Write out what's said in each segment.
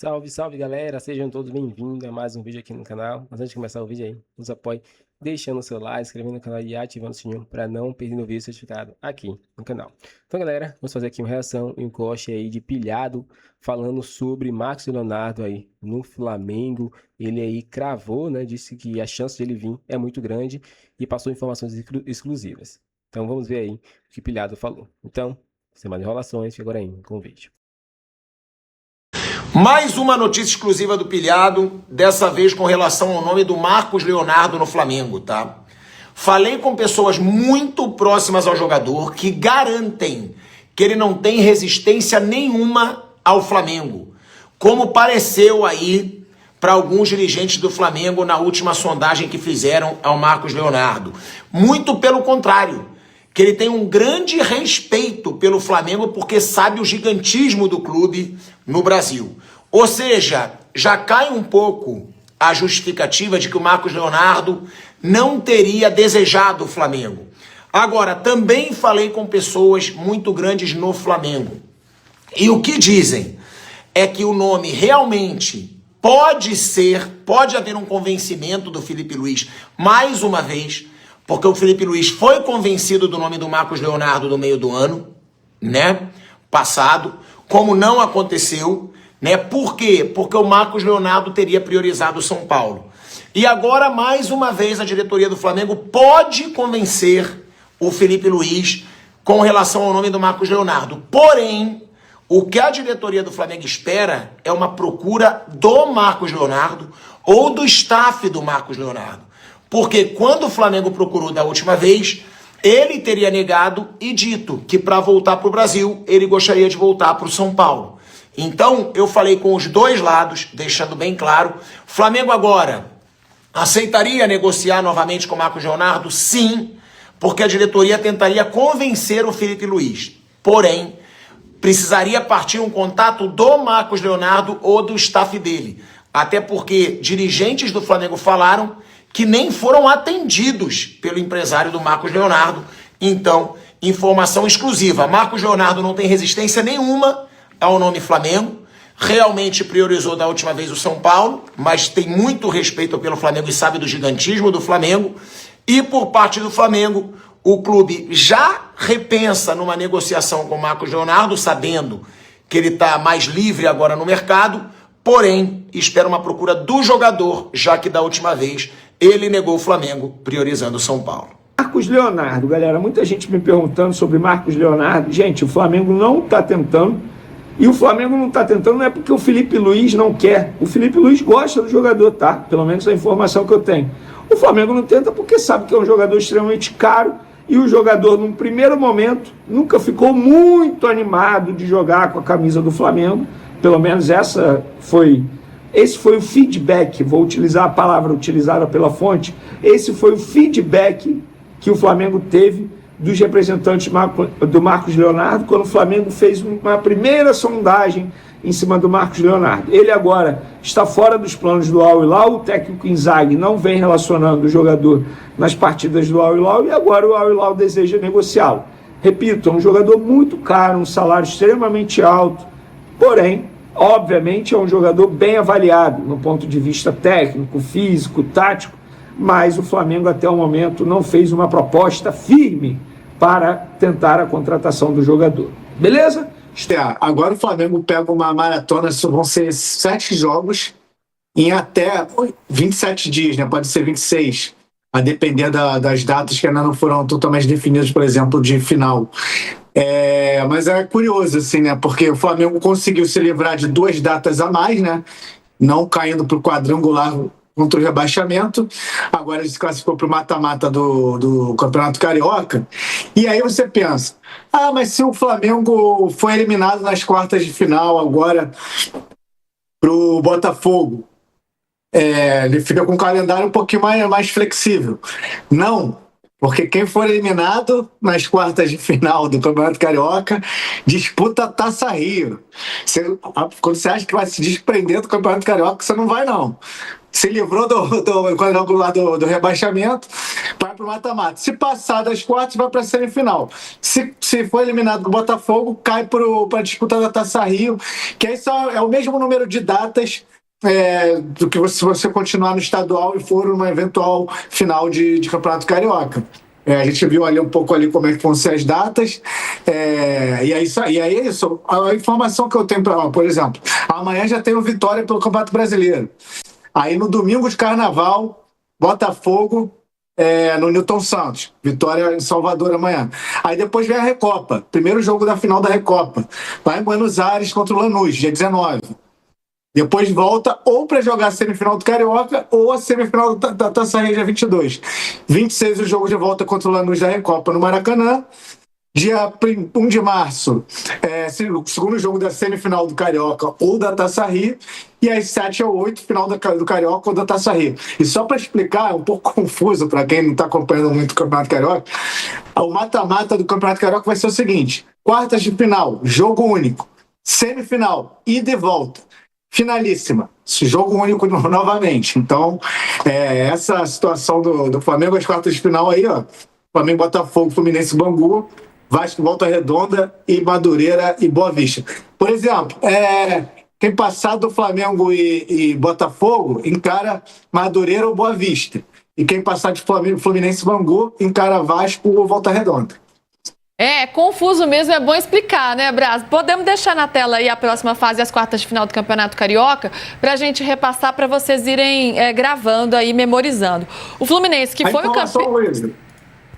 Salve, salve galera, sejam todos bem-vindos a mais um vídeo aqui no canal. Mas antes de começar o vídeo aí, nos apoie deixando o seu like, inscrevendo no canal e ativando o sininho para não perder o vídeo certificado aqui no canal. Então galera, vamos fazer aqui uma reação e um corte aí de pilhado falando sobre Marcos Leonardo aí no Flamengo. Ele aí cravou, né, disse que a chance de ele vir é muito grande e passou informações exclusivas. Então vamos ver aí o que pilhado falou. Então, sem mais enrolações, fica agora aí com o vídeo. Mais uma notícia exclusiva do Pilhado, dessa vez com relação ao nome do Marcos Leonardo no Flamengo, tá? Falei com pessoas muito próximas ao jogador que garantem que ele não tem resistência nenhuma ao Flamengo, como pareceu aí para alguns dirigentes do Flamengo na última sondagem que fizeram ao Marcos Leonardo. Muito pelo contrário, que ele tem um grande respeito pelo Flamengo porque sabe o gigantismo do clube no Brasil. Ou seja, já cai um pouco a justificativa de que o Marcos Leonardo não teria desejado o Flamengo. Agora, também falei com pessoas muito grandes no Flamengo. E o que dizem é que o nome realmente pode haver um convencimento do Felipe Luiz mais uma vez, porque o Felipe Luiz foi convencido do nome do Marcos Leonardo no meio do ano, né, passado, como não aconteceu, né? Por quê? Porque o Marcos Leonardo teria priorizado o São Paulo. E agora, mais uma vez, a diretoria do Flamengo pode convencer o Felipe Luiz com relação ao nome do Marcos Leonardo. Porém, o que a diretoria do Flamengo espera é uma procura do Marcos Leonardo ou do staff do Marcos Leonardo. Porque quando o Flamengo procurou da última vez, ele teria negado e dito que para voltar para o Brasil, ele gostaria de voltar para o São Paulo. Então, eu falei com os dois lados, deixando bem claro. Flamengo agora aceitaria negociar novamente com o Marcos Leonardo? Sim, porque a diretoria tentaria convencer o Felipe Luiz. Porém, precisaria partir um contato do Marcos Leonardo ou do staff dele. Até porque dirigentes do Flamengo falaram que nem foram atendidos pelo empresário do Marcos Leonardo. Então, informação exclusiva. Marcos Leonardo não tem resistência nenhuma ao nome Flamengo. Realmente priorizou da última vez o São Paulo, mas tem muito respeito pelo Flamengo e sabe do gigantismo do Flamengo. E por parte do Flamengo, o clube já repensa numa negociação com o Marcos Leonardo, sabendo que ele está mais livre agora no mercado, porém, espera uma procura do jogador, já que da última vez ele negou o Flamengo, priorizando o São Paulo. Marcos Leonardo, galera, muita gente me perguntando sobre Marcos Leonardo. Gente, o Flamengo não está tentando, e o Flamengo não está tentando não é porque o Felipe Luiz não quer. O Felipe Luiz gosta do jogador, tá? Pelo menos a informação que eu tenho. O Flamengo não tenta porque sabe que é um jogador extremamente caro, e o jogador, num primeiro momento, nunca ficou muito animado de jogar com a camisa do Flamengo. Pelo menos esse foi o feedback, vou utilizar a palavra utilizada pela fonte, esse foi o feedback que o Flamengo teve dos representantes do Marcos Leonardo, quando o Flamengo fez uma primeira sondagem em cima do Marcos Leonardo. Ele agora está fora dos planos do Al Hilal, o técnico Inzaghi não vem relacionando o jogador nas partidas do Al Hilal, e agora o Al Hilal deseja negociá-lo. Repito, é um jogador muito caro, um salário extremamente alto, porém, obviamente é um jogador bem avaliado no ponto de vista técnico, físico, tático, mas o Flamengo até o momento não fez uma proposta firme para tentar a contratação do jogador. Beleza? Agora o Flamengo pega uma maratona, vão ser 7 jogos em até 27 dias, né? Pode ser 26, a depender das datas que ainda não foram totalmente definidas, por exemplo, de final. Mas é curioso, assim, né? Porque o Flamengo conseguiu se livrar de 2 datas a mais, né? Não caindo para o quadrangular contra o rebaixamento. Agora ele se classificou para o mata-mata do Campeonato Carioca. E aí você pensa, mas se o Flamengo foi eliminado nas quartas de final agora para o Botafogo, ele fica com um calendário um pouquinho mais flexível. Não. Porque quem for eliminado nas quartas de final do Campeonato Carioca disputa a Taça Rio. Quando você acha que vai se desprender do Campeonato Carioca, você não vai, não. Se livrou do quadrangular do rebaixamento, vai para o mata-mata. Se passar das quartas, vai para a semifinal. Se for eliminado do Botafogo, cai para a disputa da Taça Rio, que aí só é o mesmo número de datas do que se você continuar no estadual e for uma eventual final de Campeonato Carioca. A gente viu ali um pouco ali como é que vão ser as datas, e aí é isso. A informação que eu tenho, por exemplo, amanhã já tem o Vitória pelo Campeonato Brasileiro. Aí no domingo de Carnaval, Botafogo no Newton Santos. Vitória em Salvador amanhã. Aí depois vem a Recopa. Primeiro jogo da final da Recopa. Lá em Buenos Aires contra o Lanús, dia 19. Depois volta ou para jogar a semifinal do Carioca ou a semifinal da Taça Rio, dia 22. 26 o jogo de volta contra o Lanús da Recopa no Maracanã. Dia 1 de março, o segundo jogo da semifinal do Carioca ou da Taça Rio, e às 7 ou 8, final do Carioca ou da Taça Rio. E só para explicar, é um pouco confuso para quem não está acompanhando muito o Campeonato Carioca, o mata-mata do Campeonato Carioca vai ser o seguinte: quartas de final, jogo único, semifinal, ida e volta, finalíssima, jogo único novamente. Então, essa situação do Flamengo, as quartas de final aí, ó, Flamengo, Botafogo, Fluminense, Bangu, Vasco, Volta Redonda e Madureira e Boa Vista. Por exemplo, quem passar do Flamengo e Botafogo encara Madureira ou Boa Vista. E quem passar de Flamengo, Fluminense e Bangu encara Vasco ou Volta Redonda. Confuso mesmo, é bom explicar, né, Braz? Podemos deixar na tela aí a próxima fase, as quartas de final do Campeonato Carioca, pra gente repassar, pra vocês irem gravando aí, memorizando. O Fluminense, que foi o campeão...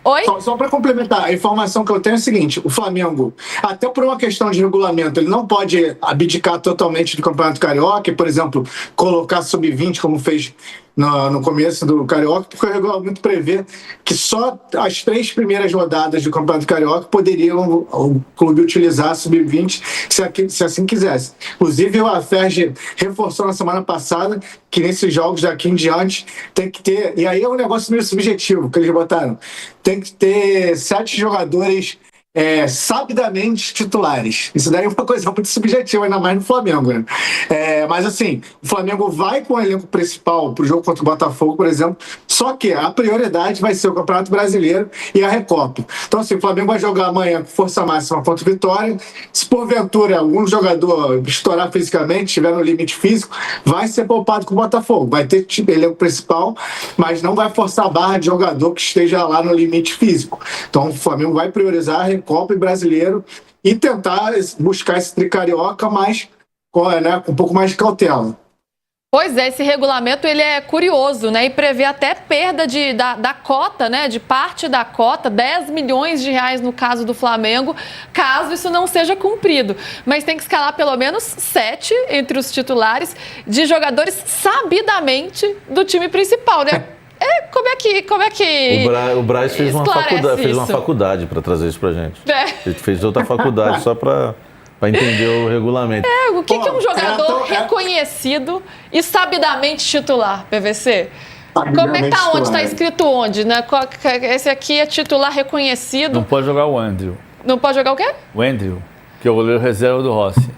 Oi? Só para complementar, a informação que eu tenho é a seguinte: o Flamengo, até por uma questão de regulamento, ele não pode abdicar totalmente do Campeonato Carioca e, por exemplo, colocar sub-20 como fez no começo do Carioca, porque o regulamento prevê que só as 3 primeiras rodadas do Campeonato Carioca poderiam o clube utilizar sub-20 se assim quisesse. Inclusive, a Ferg reforçou na semana passada que nesses jogos daqui em diante tem que ter, e aí é um negócio meio subjetivo que eles botaram, tem que ter 7 jogadores sabidamente titulares. Isso daí é uma coisa muito subjetiva, ainda mais no Flamengo, né? Mas assim, o Flamengo vai com o elenco principal pro jogo contra o Botafogo, por exemplo, só que a prioridade vai ser o Campeonato Brasileiro e a Recopa. Então assim, o Flamengo vai jogar amanhã com força máxima contra o Vitória. Se porventura algum jogador estourar fisicamente, estiver no limite físico, vai ser poupado com o Botafogo. Vai ter elenco principal, mas não vai forçar a barra de jogador que esteja lá no limite físico. Então o Flamengo vai priorizar a Recopa e Brasileiro e tentar buscar esse tricarioca, mas com um pouco mais de cautela. Pois é, esse regulamento ele é curioso, né? E prevê até perda da cota, né? De parte da cota, 10 milhões de reais no caso do Flamengo, caso isso não seja cumprido. Mas tem que escalar pelo menos 7 entre os titulares de jogadores sabidamente do time principal, né? Como é que o Braz fez uma faculdade para trazer isso pra gente. Ele fez outra faculdade só para entender o regulamento. O que é um jogador reconhecido e sabidamente titular, PVC? Como é que tá onde? Tá escrito onde, né? Esse aqui é titular reconhecido. Não pode jogar o Andrew. Não pode jogar o quê? O Andrew, que é o goleiro reserva do Rossi.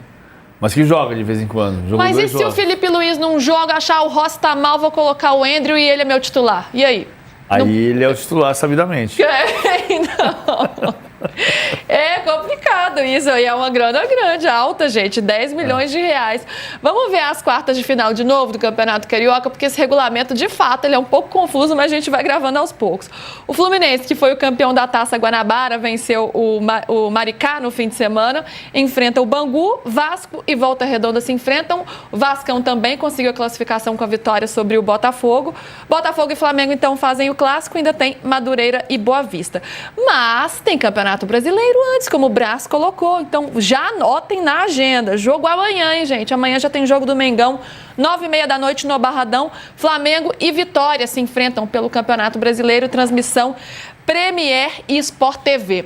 Mas que joga de vez em quando. Mas e se o Felipe Luiz não joga, achar o Rossi tá mal, vou colocar o Andrew e ele é meu titular? E aí? Aí ele é o titular, sabidamente. Não. É complicado isso aí, é uma grana grande, alta, gente, 10 milhões de reais. Vamos ver as quartas de final de novo do Campeonato Carioca, porque esse regulamento, de fato, ele é um pouco confuso, mas a gente vai gravando aos poucos. O Fluminense, que foi o campeão da Taça Guanabara, venceu o Maricá no fim de semana, enfrenta o Bangu, Vasco e Volta Redonda se enfrentam. O Vascão também conseguiu a classificação com a vitória sobre o Botafogo. Botafogo e Flamengo, então, fazem o clássico, ainda tem Madureira e Boa Vista. Mas tem Campeonato Brasileiro antes, como o Braz colocou. Então, já anotem na agenda. Jogo amanhã, hein, gente? Amanhã já tem jogo do Mengão, 9h30 da noite no Barradão. Flamengo e Vitória se enfrentam pelo Campeonato Brasileiro. Transmissão Premier e Sport TV.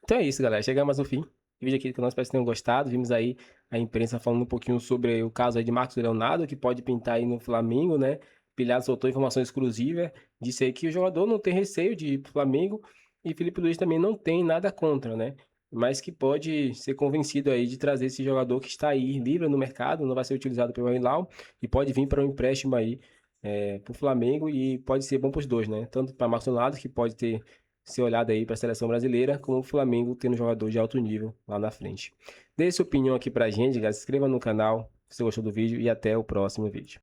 Então é isso, galera. Chegamos ao fim. O vídeo aqui que nós espero que tenham gostado. Vimos aí a imprensa falando um pouquinho sobre o caso aí de Marcos Leonardo, que pode pintar aí no Flamengo, né? Pilhado soltou informação exclusiva, disse aí que o jogador não tem receio de ir pro Flamengo e Felipe Luiz também não tem nada contra, né? Mas que pode ser convencido aí de trazer esse jogador que está aí livre no mercado, não vai ser utilizado pelo Al-Hilal e pode vir para um empréstimo aí para o Flamengo e pode ser bom para os dois, né? Tanto para Marcos Leonardo, que pode ter ser olhado aí para a seleção brasileira, como o Flamengo tendo um jogador de alto nível lá na frente. Dê sua opinião aqui pra gente, galera. Se inscreva no canal se você gostou do vídeo e até o próximo vídeo.